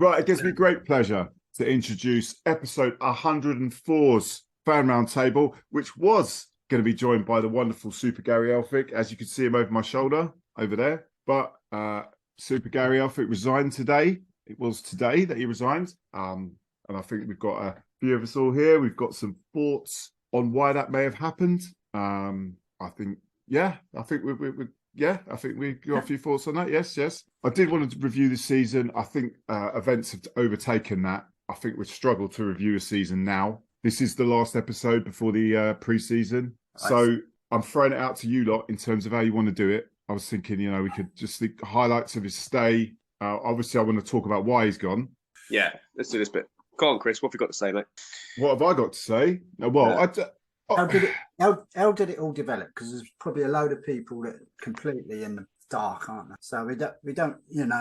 Right, it gives me great pleasure to introduce episode 104's Fan Roundtable, which was going to be joined by the wonderful Super Gary Elphick, as you can see him over my shoulder over there. But Super Gary Elphick resigned today. It was today that he resigned. And I think we've got a few of us all here. We've got some thoughts on why that may have happened. I think we got a few thoughts on that. Yes. I did want to review this season. I think events have overtaken that. I think we've struggled to review a season now. This is the last episode before the pre-season. So I'm throwing it out to you lot in terms of how you want to do it. I was thinking, we could just think highlights of his stay. Obviously, I want to talk about why he's gone. Yeah, let's do this bit. Go on, Chris. What have you got to say, mate? What have I got to say? Well, How did it all develop? Because there's probably a load of people that are completely in the dark, aren't they? So we don't,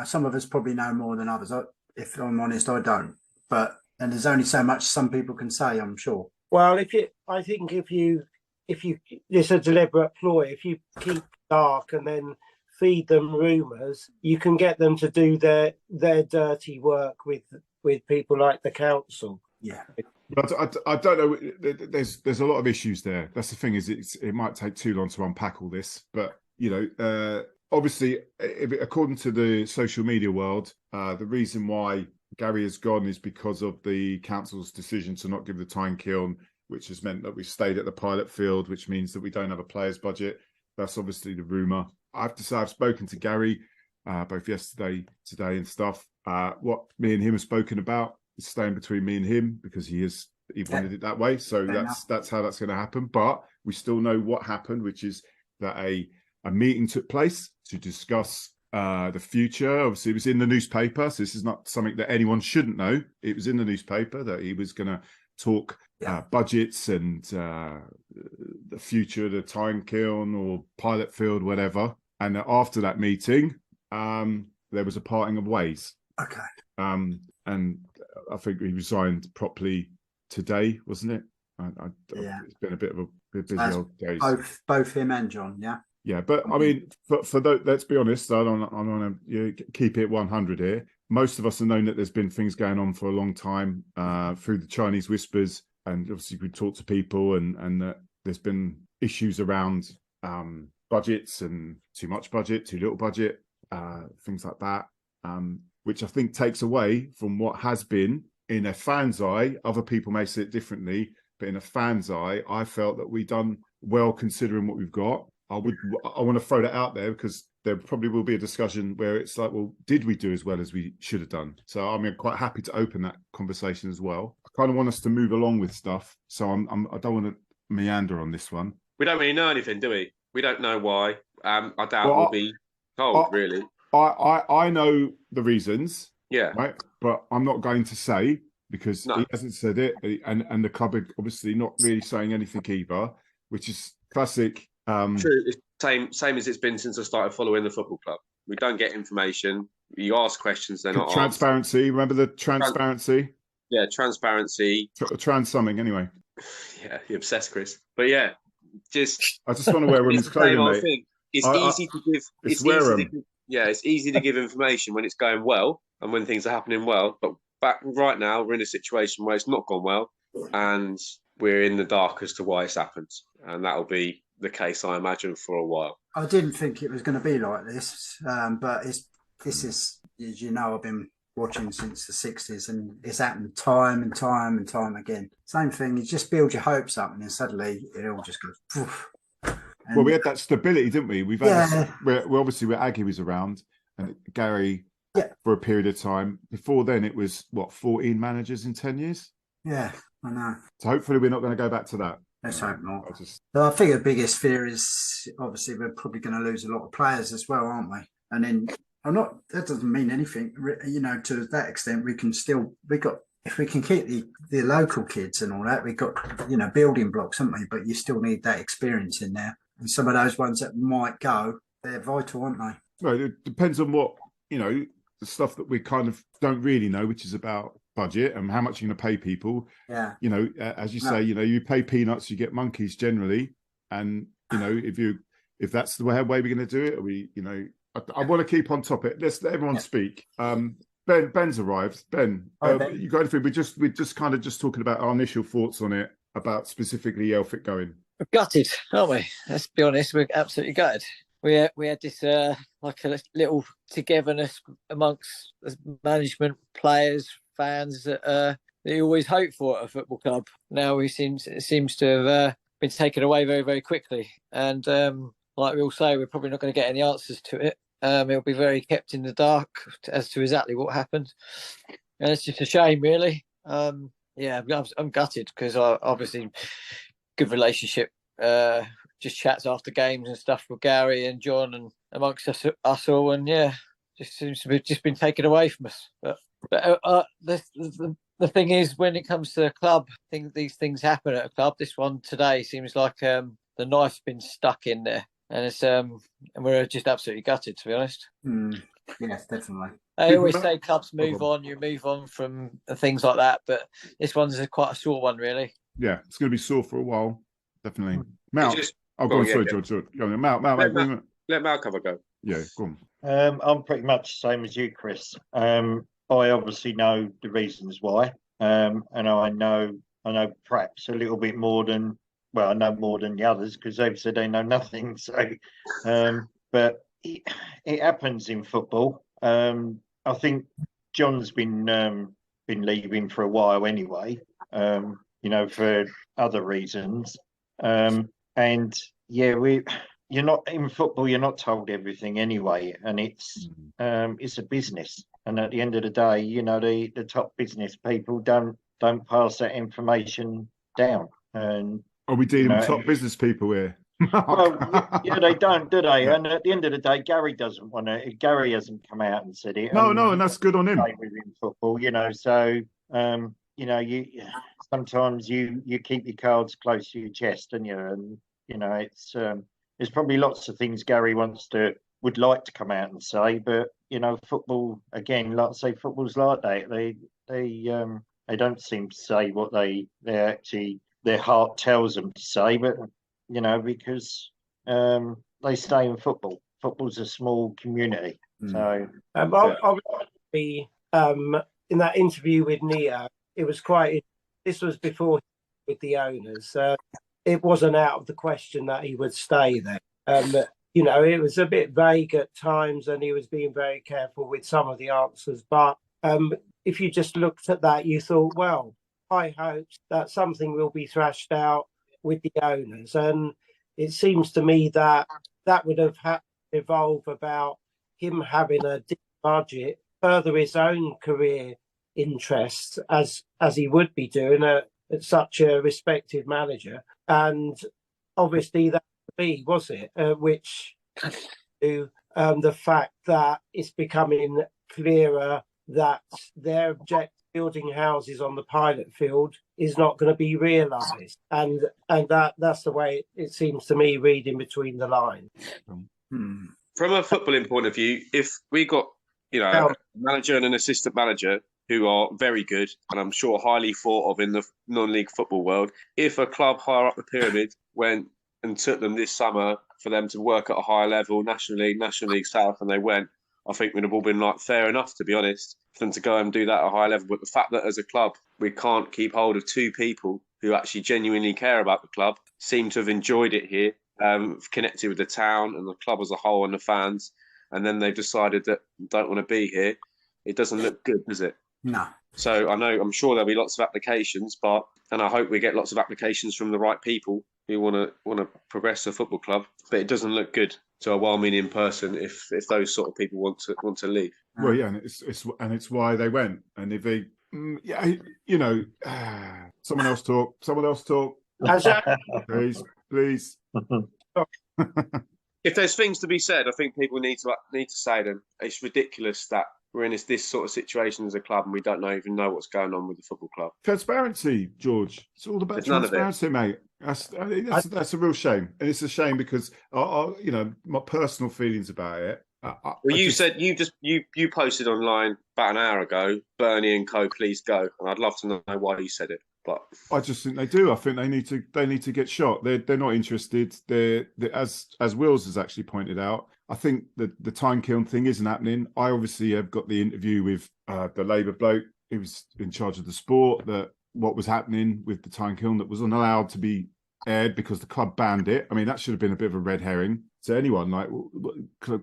some of us probably know more than others. If I'm honest, I don't. And there's only so much some people can say, I'm sure. Well, if you, it's a deliberate ploy. If you keep dark and then feed them rumours, you can get them to do their dirty work with people like the council. Yeah. But I don't know. There's a lot of issues there. That's the thing, is it might take too long to unpack all this. But obviously, according to the social media world, the reason why Gary has gone is because of the council's decision to not give the time kiln, which has meant that we've stayed at the pilot field, which means that we don't have a players' budget. That's obviously the rumour. I have to say, I've spoken to Gary both yesterday, today, and stuff. What me and him have spoken about is staying between me and him, because he wanted it that way. So that's how that's going to happen. But we still know what happened, which is that a meeting took place to discuss the future. Obviously, it was in the newspaper, so this is not something that anyone shouldn't know. It was in the newspaper that he was going to talk budgets and the future of the time kiln or pilot field, whatever. And after that meeting, there was a parting of ways. Okay. And I think he resigned properly today, wasn't it? It's been a bit of a busy old days. Both him and John, yeah. Yeah, but I mean, for those, let's be honest. I don't want to keep it 100 here. Most of us have known that there's been things going on for a long time through the Chinese whispers, and obviously we talk to people, and that there's been issues around budgets and too much budget, too little budget, things like that, which I think takes away from what has been in a fan's eye. Other people may see it differently, but in a fan's eye, I felt that we've done well considering what we've got. I want to throw that out there, because there probably will be a discussion where it's like, well, did we do as well as we should have done? So I'm quite happy to open that conversation as well. I kind of want us to move along with stuff, so I don't want to meander on this one. We don't really know anything, do we? We don't know why. I doubt we'll be told, really. I know the reasons. Yeah. Right, but I'm not going to say, because he hasn't said it, and the club are obviously not really saying anything either, which is classic. True. It's same as it's been since I started following the football club. We don't get information. You ask questions, they're not transparency. Answered. Remember the transparency? Yeah, transparency. Trans something anyway. Yeah, you're obsessed, Chris. But yeah, I just want to wear women's clothing, mate. It's easy to give. It's easy to give information when it's going well and when things are happening well. But right now, we're in a situation where it's not gone well, and we're in the dark as to why it's happened, and that'll be the case, I imagine, for a while. I didn't think it was going to be like this, but this is, as you know, I've been watching since the 60s, and it's happened time and time and time again. Same thing, you just build your hopes up, and then suddenly it all just goes poof. Well, we had that stability, didn't we? We've had obviously where Aggie was around, and Gary for a period of time. Before then, it was 14 managers in 10 years. Yeah, I know. So hopefully, we're not going to go back to that. Let's hope not. I think the biggest fear is obviously we're probably going to lose a lot of players as well, aren't we? And then that doesn't mean anything, to that extent. If we can keep the local kids and all that, we've got, building blocks, haven't we? But you still need that experience in there. And some of those ones that might go, they're vital, aren't they? Well, it depends on what, the stuff that we kind of don't really know, which is about budget and how much you're going to pay people. Yeah. As you say, you pay peanuts, you get monkeys generally. And, if that's the way we're going to do it, I want to keep on top of it. Let's let everyone speak. Ben's arrived. Ben, Ben. you got anything? We're just kind of just talking about our initial thoughts on it, about specifically Elphick going. We're gutted, aren't we? Let's be honest, we're absolutely gutted. We had this like a little togetherness amongst the management, players, fans that you always hope for at a football club. Now it seems to have been taken away very, very quickly. And like we all say, we're probably not going to get any answers to it. It'll be very kept in the dark as to exactly what happened. And it's just a shame, really. Yeah, I'm gutted because obviously good relationship, just chats after games and stuff with Gary and John and amongst us all. And yeah, just seems to be just been taken away from us. But the thing is, when it comes to a club, I think these things happen at a club. This one today seems like the knife's been stuck in there, and it's and we're just absolutely gutted, to be honest. Yes, definitely. I always say clubs move on. You move on from things like that, but this one's quite a sore one, really. Yeah, it's going to be sore for a while, definitely. Mal, go on. Sorry, George. Go on. Mal, let Mal cover go. Yeah, go on. I'm pretty much the same as you, Chris. I obviously know the reasons why, and I know perhaps a little bit more than, well, I know more than the others because they've said they know nothing. So, but it happens in football. I think John's been leaving for a while anyway. For other reasons. And yeah, you're not in football. You're not told everything anyway, and it's a business. And at the end of the day, the top business people don't pass that information down. And are we dealing with top business people here? Well, yeah, they don't, do they? Yeah. And at the end of the day, Gary doesn't want to. Gary hasn't come out and said it. No, and that's good on him. Within football, so you sometimes you keep your cards close to your chest, and it's there's probably lots of things Gary would like to come out and say, but football again, like I say, football's like that. They don't seem to say what they actually their heart tells them to say, but because they stay in football. Football's a small community, so obviously in that interview with Neo, it was this was before with the owners. It wasn't out of the question that he would stay there. It was a bit vague at times, and he was being very careful with some of the answers. But if you just looked at that, you thought, well, high hopes that something will be thrashed out with the owners. And it seems to me that would have had to evolve about him having a deep budget, further his own career interests as he would be doing at such a respected manager. And obviously that was it, which to the fact that it's becoming clearer that their objective building houses on the pilot field is not going to be realised, and that's the way it seems to me, reading between the lines. From a footballing point of view, if we got a manager and an assistant manager who are very good, and I'm sure highly thought of in the non-league football world, if a club higher up the pyramid went and took them this summer for them to work at a higher level, National League South, and they went, I think we'd have all been like, fair enough, to be honest, for them to go and do that at a high level. But the fact that as a club, we can't keep hold of two people who actually genuinely care about the club, seem to have enjoyed it here, connected with the town and the club as a whole and the fans, and then they've decided that don't want to be here, it doesn't look good, does it? No. So I'm sure there'll be lots of applications, and I hope we get lots of applications from the right people who want to progress the football club. But it doesn't look good to a well-meaning person if those sort of people want to leave. Well, yeah, and it's why they went. And if they, someone else talk. Please. If there's things to be said, I think people need to say them. It's ridiculous that we're in this sort of situation as a club and we don't even know what's going on with the football club. Transparency, George. It's all about transparency, mate. That's a real shame, and it's a shame because my personal feelings about it. Said you posted online about an hour ago, Bernie and Co. Please go, and I'd love to know why you said it. But I just think they do. I think they need to get shot. They're not interested. They're as Wills has actually pointed out. I think the time kiln thing isn't happening. I obviously have got the interview with the Labour bloke who was in charge of the sport, that what was happening with the time kiln that wasn't allowed to be aired because the club banned it. I mean, that should have been a bit of a red herring to anyone. Like,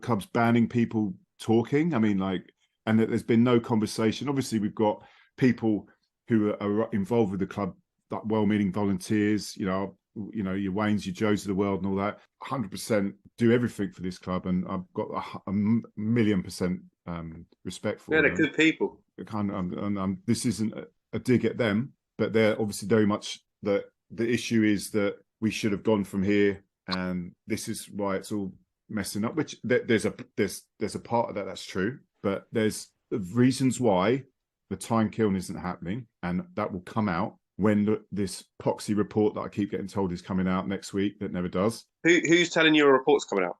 clubs banning people talking. I mean, like, and that there's been no conversation. Obviously, we've got people who are involved with the club, like well-meaning volunteers, you know, your Waynes, your Joes of the world and all that, 100% do everything for this club. And I've got a million% respect for them. They're good people. This isn't a dig at them, but they're obviously very much the issue is that we should have gone from here, and this is why it's all messing up. Which there's a part of that's true, but there's reasons why the time kiln isn't happening, and that will come out when this poxy report that I keep getting told is coming out next week that never does. Who's telling you a report's coming out?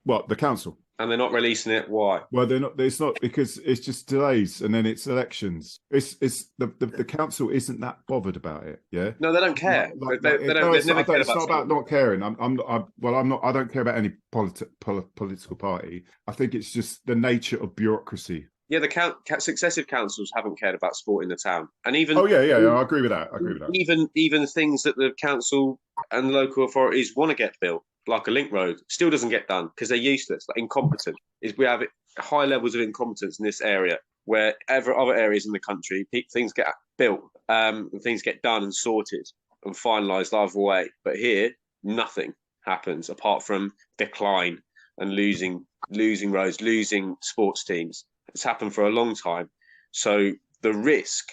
Well, the council. And they're not releasing it. Why? Well, they're not. It's not because it's just delays, and then it's elections. It's the council isn't that bothered about it. Yeah. No, they don't care. It's not about not caring. I'm not. I don't care about any political party. I think it's just the nature of bureaucracy. Yeah, the successive councils haven't cared about sport in the town, and even I agree with that. Even things that the council and local authorities want to get built, like a link road, still doesn't get done because they're useless, like incompetent. We have high levels of incompetence in this area, where other areas in the country, things get built, and things get done and sorted and finalised either way. But here, nothing happens apart from decline and losing roads, losing sports teams. It's happened for a long time. So the risk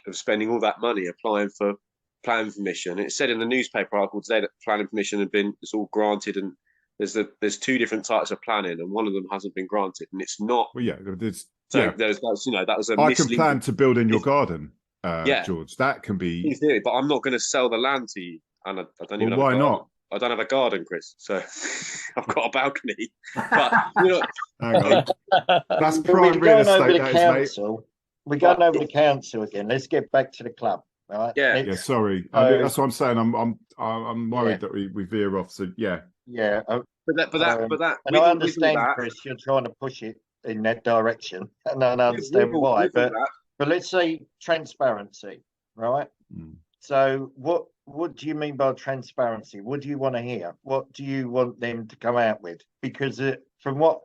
of spending all that money applying for planning permission. It said in the newspaper article today that planning permission it's all granted, and there's two different types of planning, and one of them hasn't been granted, and it's not. Well, yeah, that was a. I can plan to build in your garden, George. That can be. In theory, but I'm not going to sell the land to you, and I don't even. Why not? I don't have a garden, Chris, so I've got a balcony. But hang on, that's prime real estate, council. We're going over the council again. Let's get back to the club, right? Yeah. Sorry, that's what I'm saying. I'm worried that we veer off. So yeah. But that. And I understand, Chris, you're trying to push it in that direction, and I understand why. But let's say transparency, right? Mm. So what do you mean by transparency? What do you want to hear? What do you want them to come out with? Because from what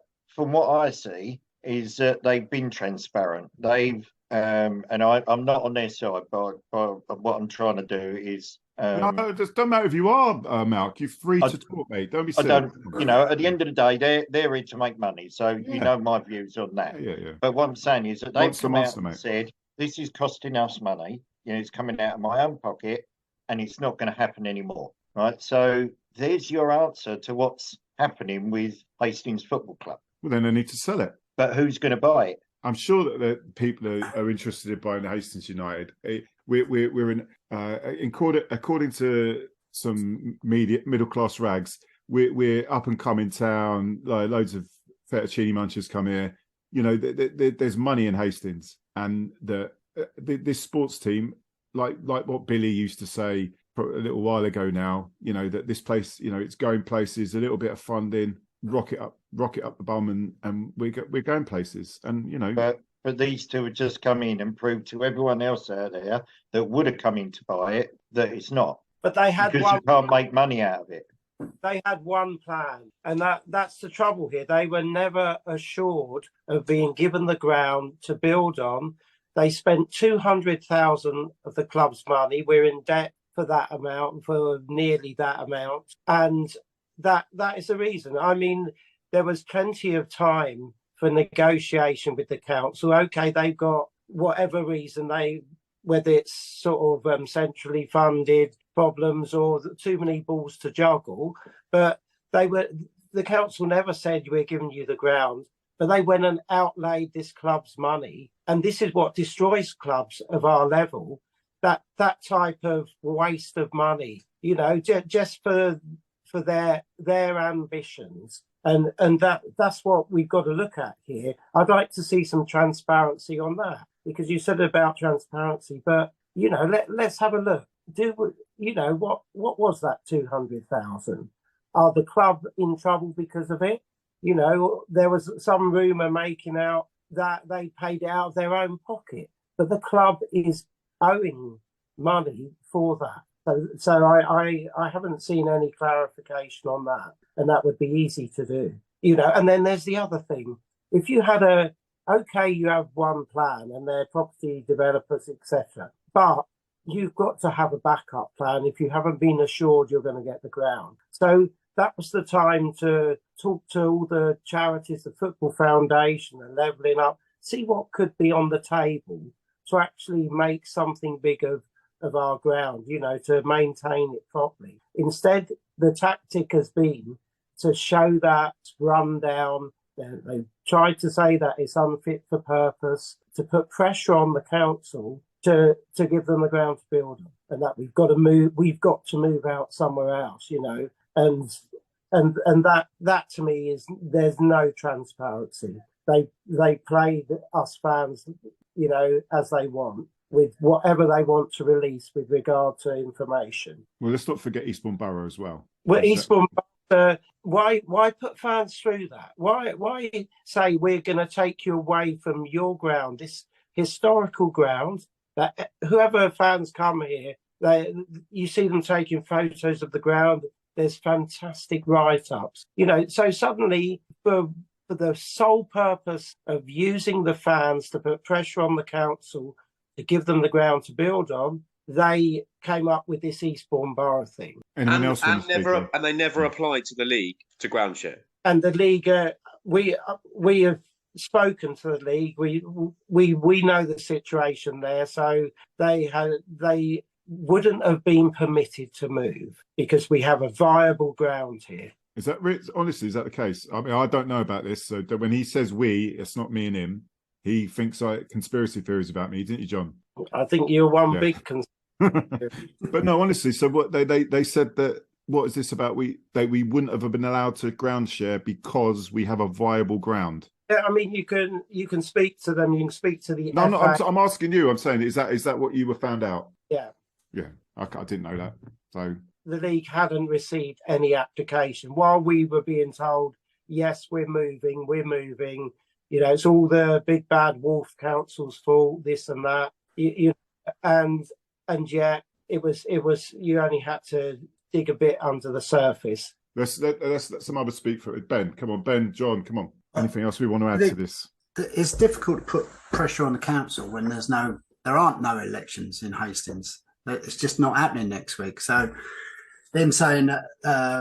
I see is that they've been transparent. They've and I'm not on their side, but what I'm trying to do is no, it doesn't matter if you are, Mark. You're free to talk, mate. Don't be silly. At the end of the day, they're here to make money. So you know my views on that. Yeah. But what I'm saying is that they've come out and said, this is costing us money. It's coming out of my own pocket, and it's not going to happen anymore, right? So there's your answer to what's happening with Hastings Football Club. Well, then they need to sell it. But who's going to buy it? I'm sure that the people are interested in buying Hastings United. We're in according to some middle class rags. We're up and coming town. Loads of fettuccine munchers come here. There's money in Hastings, and this sports team, like what Billy used to say a little while ago now, that this place, it's going places, a little bit of funding, rocket up the bum, and we're going places. And but these two would just come in and prove to everyone else out there that would have come in to buy it that it's not. But they had because you can't make money out of it. They had one plan, and that's the trouble here. They were never assured of being given the ground to build on. They spent 200,000 of the club's money. We're in debt for that amount, for nearly that amount, and that is the reason. I mean, there was plenty of time for negotiation with the council. Okay, they've got whatever reason, whether it's sort of centrally funded problems or too many balls to juggle, but the council never said we're giving you the ground, but they went and outlaid this club's money, and this is what destroys clubs of our level. That type of waste of money, just for their ambitions. And that's what we've got to look at here. I'd like to see some transparency on that, because you said about transparency, but let's have a look. What was that 200,000? Are the club in trouble because of it? You know, there was some rumour making out that they paid it out of their own pocket, but the club is owing money for that. So I haven't seen any clarification on that, and that would be easy to do. You know, and then there's the other thing. If you had you have one plan and they're property developers, etc., but you've got to have a backup plan if you haven't been assured you're going to get the ground. So that was the time to talk to all the charities, the Football Foundation and Levelling Up, see what could be on the table to actually make something big of our ground, you know, to maintain it properly. Instead, the tactic has been to show that rundown. They tried to say that it's unfit for purpose, to put pressure on the council to give them the ground to build on, and that we've got to move out somewhere else, you know, and that to me is, there's no transparency. They play us fans, you know, as they want, with whatever they want to release with regard to information. Well, let's not forget Eastbourne Borough as well. Well, Eastbourne Borough, why put fans through that? Why say we're going to take you away from your ground, this historical ground, that whoever fans come here, you see them taking photos of the ground. There's fantastic write-ups, you know. So suddenly, for the sole purpose of using the fans to put pressure on the council to give them the ground to build on, they came up with this Eastbourne Borough thing. And they never applied to the league to ground share. And the league, we have spoken to the league. We know the situation there, so they wouldn't have been permitted to move because we have a viable ground here. Is that honestly? Is that the case? I mean, I don't know about this. So when he says we, it's not me and him. He thinks conspiracy theories about me, didn't you, John? I think you're one big But no, honestly. So what they said that, what is this about? We wouldn't have been allowed to ground share because we have a viable ground. Yeah, I mean, you can speak to them. You can speak to the. No, I'm asking you. I'm saying, is that what you were found out? Yeah. Yeah, I didn't know that. So the league hadn't received any application while we were being told, yes, we're moving. You know, it's all the big bad wolf council's fault, this and that. And yet it was. You only had to dig a bit under the surface. Let's let some others speak for it. Ben, come on. Ben, John, come on. Anything else we want to add to this? It's difficult to put pressure on the council when there aren't no elections in Hastings. It's just not happening next week. So them saying that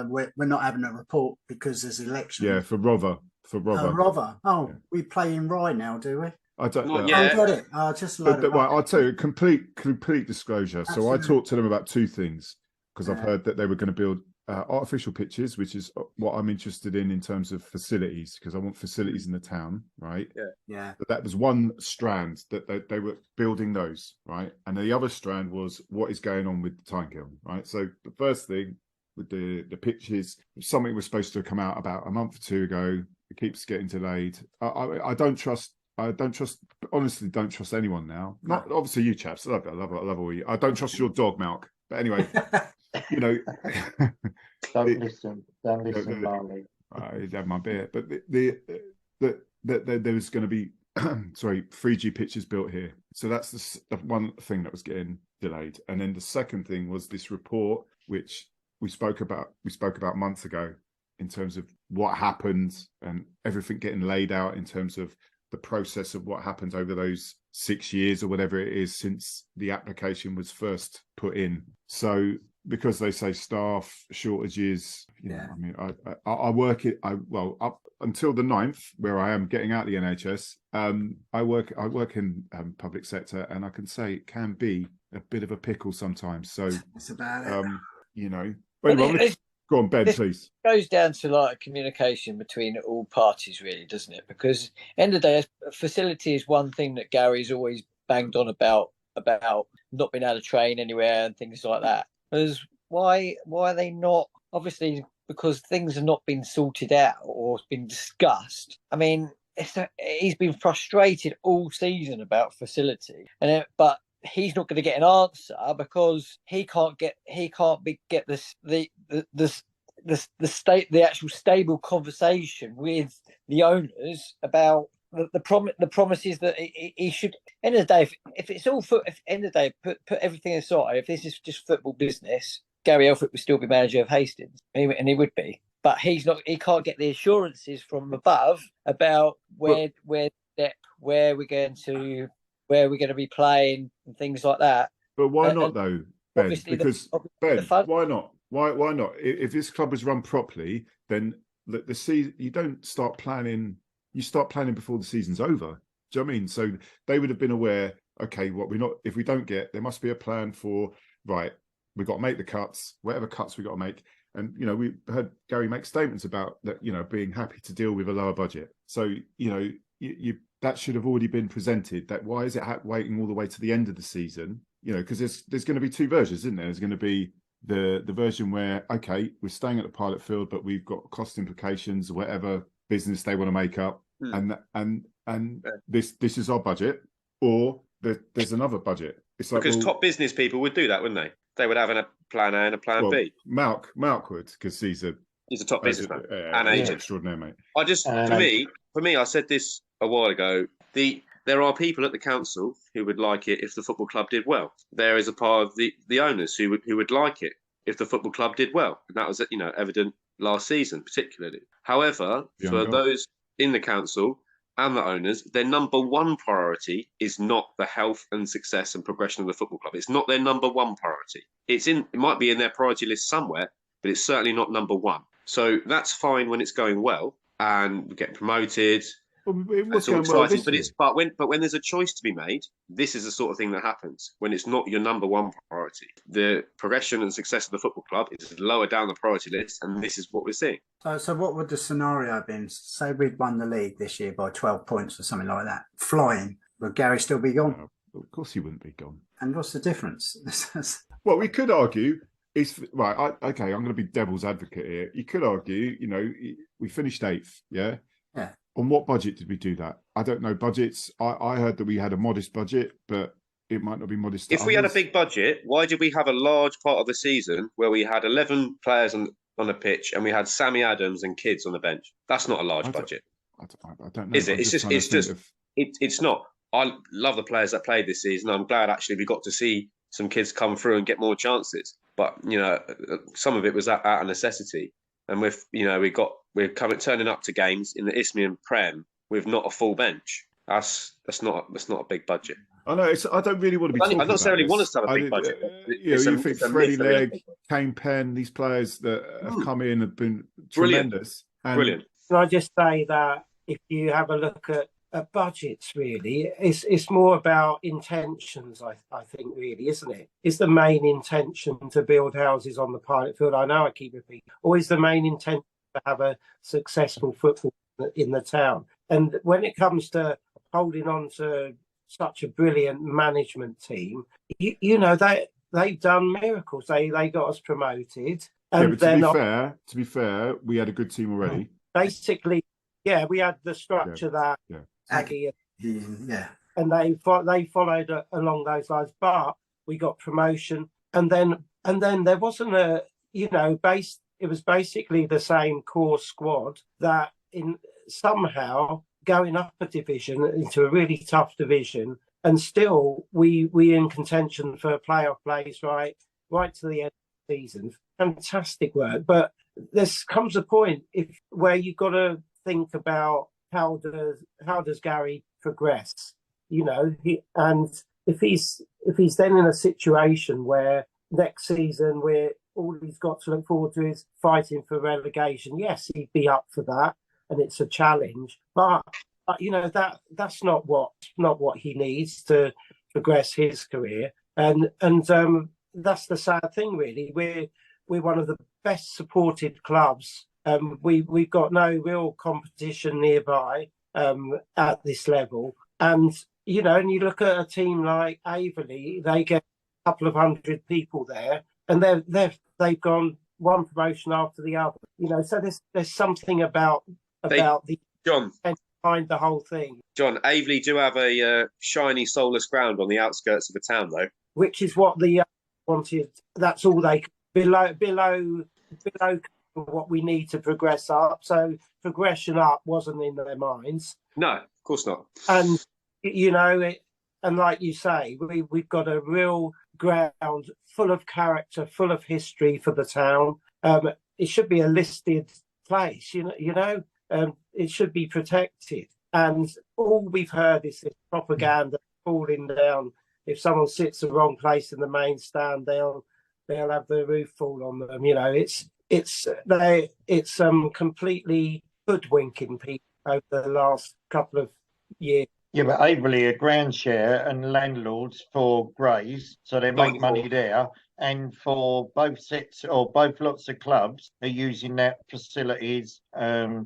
we're not having a report because there's elections. Yeah, for Rother. Rother. Oh, yeah. We play in Rye now, do we? I don't know. I got it. I'll tell you, complete disclosure. Absolutely. So I talked to them about two things because I've heard that they were going to build artificial pitches, which is what I'm interested in terms of facilities, because I want facilities in the town, right? Yeah. But that was one strand that they were building those, right? And the other strand was what is going on with the time kiln, right? So the first thing with the pitches, something was supposed to come out about a month or two ago. It keeps getting delayed. I don't trust. Honestly, don't trust anyone now. Not obviously you chaps. I love all you. I don't trust your dog, Malk. But anyway, you know. Don't listen, Marley. I had my beer, but there was going to be 3G pitches built here. So that's the one thing that was getting delayed. And then the second thing was this report, which we spoke about months ago, in terms of what happened and everything getting laid out in terms of the process of what happened over those 6 years or whatever it is since the application was first put in. So because they say staff shortages, I mean, I work it. Up until the 9th, where I am getting out the NHS. I work in public sector, and I can say it can be a bit of a pickle sometimes. So it's about it. You know. Anyway, go on, Ben, please. It goes down to like communication between all parties, really, doesn't it? Because end of the day, facility is one thing that Gary's always banged on about not being able to train anywhere and things like that. Because why are they not? Obviously, because things have not been sorted out or been discussed. I mean, he's been frustrated all season about facility, but he's not going to get an answer because he can't get the the actual stable conversation with the owners about the promises that he should. End of the day, if it's all end of the day, put everything aside. If this is just football business, Gary Elphick would still be manager of Hastings, and he would be. But he's not. He can't get the assurances from above about where we're going to be playing and things like that. But why not though, Ben? Because Ben, why not? Why not? If this club is run properly, then the season, you don't start planning. You start planning before the season's over. Do you know what I mean? So they would have been aware. Okay, if we don't get, there must be a plan for. Right, we've got to make the cuts. Whatever cuts we got to make. And, we heard Gary make statements about that, being happy to deal with a lower budget. So, that should have already been presented. That why is it waiting all the way to the end of the season? Because there's going to be two versions, isn't there? There's going to be the version where, okay, we're staying at the pilot field, but we've got cost implications, whatever business they want to make up. And this is our budget, or there's another budget. It's like, because top business people would do that, wouldn't they? They would have a plan A and a plan B. Mark would, because he's a top businessman and agent. Extraordinary, mate. For me, I said this a while ago. There are people at the council who would like it if the football club did well. There is a part of the owners who would like it if the football club did well, and that was evident last season, particularly. However, for those in the council and the owners, their number one priority is not the health and success and progression of the football club. It's not their number one priority. It might be in their priority list somewhere, but it's certainly not number one. So that's fine when it's going well and we get promoted. It's all exciting, but when there's a choice to be made, this is the sort of thing that happens when it's not your number one priority. The progression and success of the football club is lower down the priority list, and this is what we're seeing. So what would the scenario have been? Say we'd won the league this year by 12 points or something like that, flying. Would Gary still be gone? Of course he wouldn't be gone. And what's the difference? Well, we could argue. I'm going to be devil's advocate here. You could argue, we finished 8th, yeah? Yeah. On what budget did we do that? I don't know budgets. I heard that we had a modest budget, but it might not be modest. If we had a big budget, why did we have a large part of the season where we had 11 players on the pitch and we had Sammy Adams and kids on the bench? That's not a large budget. I don't know. Is it? It's not. I love the players that played this season. I'm glad actually we got to see some kids come through and get more chances. But some of it was out of necessity. And we're turning up to games in the Isthmian Prem with not a full bench. That's not a big budget. I know. I don't really want to be. I don't necessarily want us to have a big budget. You think Freddie Legg, Kane Penn, these players that have come in have been tremendous. Brilliant. Can I just say that if you have a look at budgets, really, it's more about intentions. I think, really, isn't it? Is the main intention to build houses on the pilot field? I know I keep repeating. Or is the main intention to have a successful football in the town? And when it comes to holding on to such a brilliant management team, they've done miracles. They got us promoted. And to be fair, we had a good team already. Basically, yeah, we had the structure that. Yeah. And they followed along those lines, but we got promotion, and then there wasn't it was basically the same core squad that in somehow going up a division into a really tough division, and still we in contention for playoff place right to the end of the season. Fantastic work, but there comes a point where you've got to think about how does Gary progress? And if he's then in a situation where next season all he's got to look forward to is fighting for relegation, yes, he'd be up for that, and it's a challenge. But that's not what he needs to progress his career. And that's the sad thing, really. We're one of the best supported clubs. We've got no real competition nearby at this level, and and you look at a team like Averley, they get a couple of hundred people there, and they've gone one promotion after the other. So there's something about the John behind the whole thing. John, Averley do have a shiny, soulless ground on the outskirts of the town, though, which is what the wanted. That's all they below what we need to progress up. So progression up wasn't in their minds. No, of course not. And and like you say, we've got a real ground full of character, full of history for the town. It should be a listed place, it should be protected. And all we've heard is this propaganda falling down. If someone sits the wrong place in the main stand, they'll have the roof fall on them. It's completely hoodwinking people over the last couple of years. Yeah, but Averley are ground share and landlords for Grays, so they make money there. And for both sets or both lots of clubs are using that facilities, to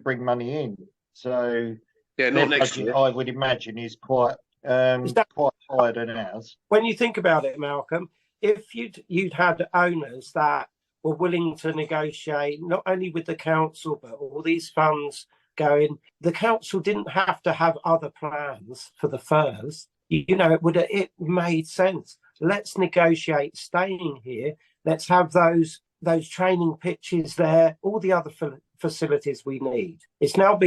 bring money in. So yeah, not next year. I would imagine is quite higher than ours. When you think about it, Malcolm, if you'd had owners that were willing to negotiate not only with the council but all these funds going, the council didn't have to have other plans for the Firs. It made sense. Let's negotiate staying here. Let's have those training pitches there, all the other facilities we need. It's now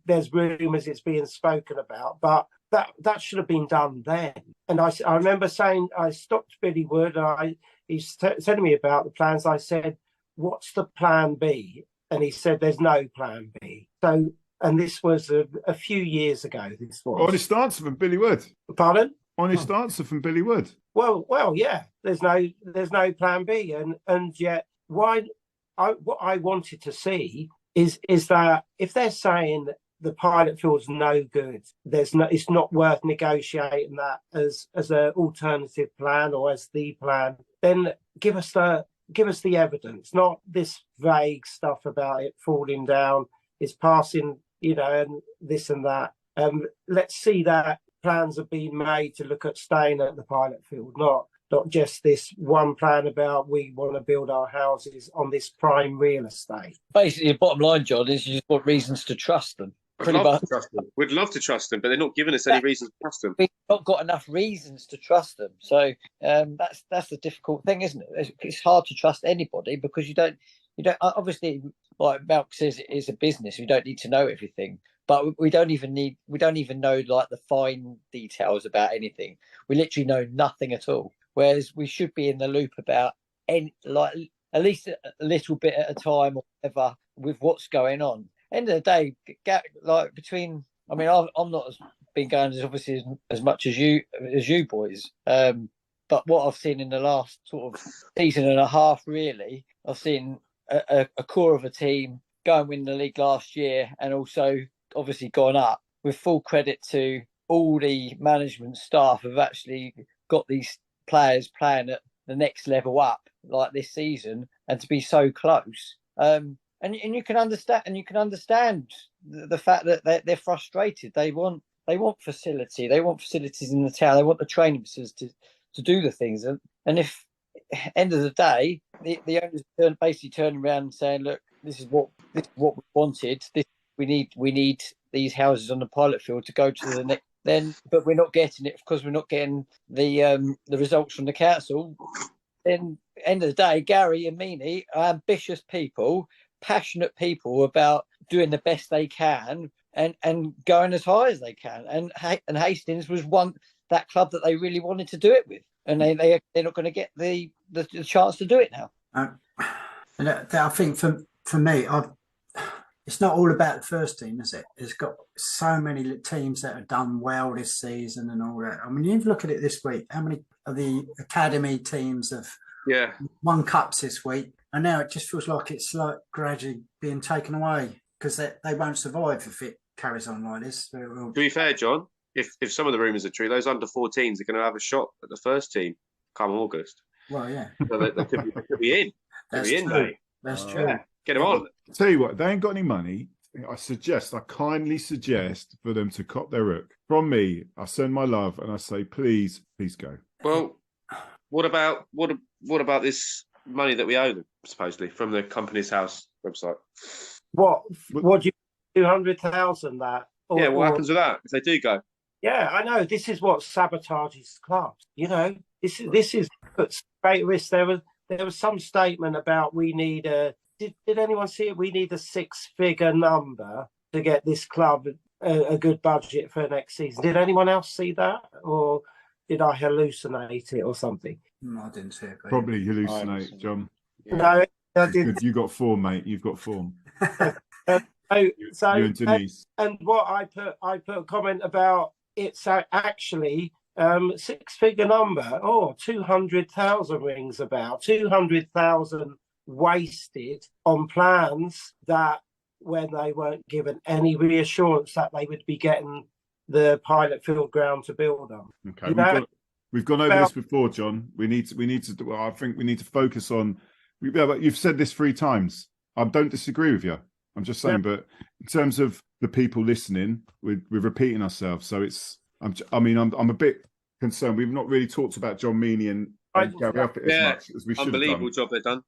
there's rumours it's being spoken about, but that should have been done then. And I remember saying, I stopped Billy Wood, and he's telling me about the plans. I said, what's the plan B? And he said, there's no plan B. So, and this was a few years ago. This was honest answer from Billy Wood. Pardon? Honest answer from Billy Wood. Well, yeah. There's no plan B, and yet what I wanted to see is that if they're saying the pilot field's no good, it's not worth negotiating that as an alternative plan or as the plan, then give us the evidence, not this vague stuff about it falling down, it's passing, and this and that. Let's see that plans have been made to look at staying at the pilot field, not just this one plan about we want to build our houses on this prime real estate. Basically, the bottom line, John, is you just want reasons to trust them. We'd love to trust them, but they're not giving us any reasons to trust them. We've not got enough reasons to trust them. So that's the difficult thing, isn't it? It's hard to trust anybody because you don't obviously, like Malk says, it is a business. We don't need to know everything, but we don't even know like the fine details about anything. We literally know nothing at all. Whereas we should be in the loop about at least a little bit at a time or whatever with what's going on. End of the day, I'm not been going as much as you boys, but what I've seen in the last sort of season and a half, really, I've seen a core of a team go and win the league last year, and also obviously gone up. With full credit to all the management staff have actually got these players playing at the next level up like this season, and to be so close. And you can understand the fact that they're frustrated. They want facility. They want facilities in the town. They want the training facilities to do the things. And if end of the day, the owners basically turn around and saying, look, this is what we wanted. We need these houses on the pilot field to go to the next. But we're not getting it because we're not getting the results from the council. Then end of the day, Gary and Meeney are ambitious people, passionate people about doing the best they can and going as high as they can. And Hastings was that club that they really wanted to do it with, and they're not going to get the chance to do it now. I think for me, it's not all about the first team, is it? It's got so many teams that have done well this season and all that. I mean, you look at it this week. How many of the academy teams have won cups this week? And now it just feels like it's like gradually being taken away because they won't survive if it carries on like this. To be fair, John, if some of the rumours are true, those under 14s are going to have a shot at the first team come August. Well, yeah. So they could be in. That's true. That's true. Yeah. Get them on. I'll tell you what, they ain't got any money. I kindly suggest for them to cop their rook. From me, I send my love and I say, please go. Well, what about this money that we owe them, supposedly, from the Company's House website? What do you 200,000 that? What happens with that if they do go? Yeah, I know. This is what sabotages clubs. This is puts great risk. There there was some statement about we need a. Did anyone see it? We need a 6-figure number to get this club a good budget for next season. Did anyone else see that, or did I hallucinate it or something? No, I didn't see it. Probably hallucinate, John. Yeah. No, I didn't. You got form, mate. You've got form. So you and Denise. And what I put a comment about it's actually 6-figure number. 200,000 rings about 200,000 wasted on plans that when they weren't given any reassurance that they would be getting the pilot field ground to build on. Okay, we've gone over this before, John. We need to. Well, I think we need to focus on. But you've said this 3 times. I don't disagree with you. I'm just saying, but in terms of the people listening, we're repeating ourselves. So it's. I'm a bit concerned. We've not really talked about John Meeney and Gary Elphick as much as we should have done. Unbelievable job they've done.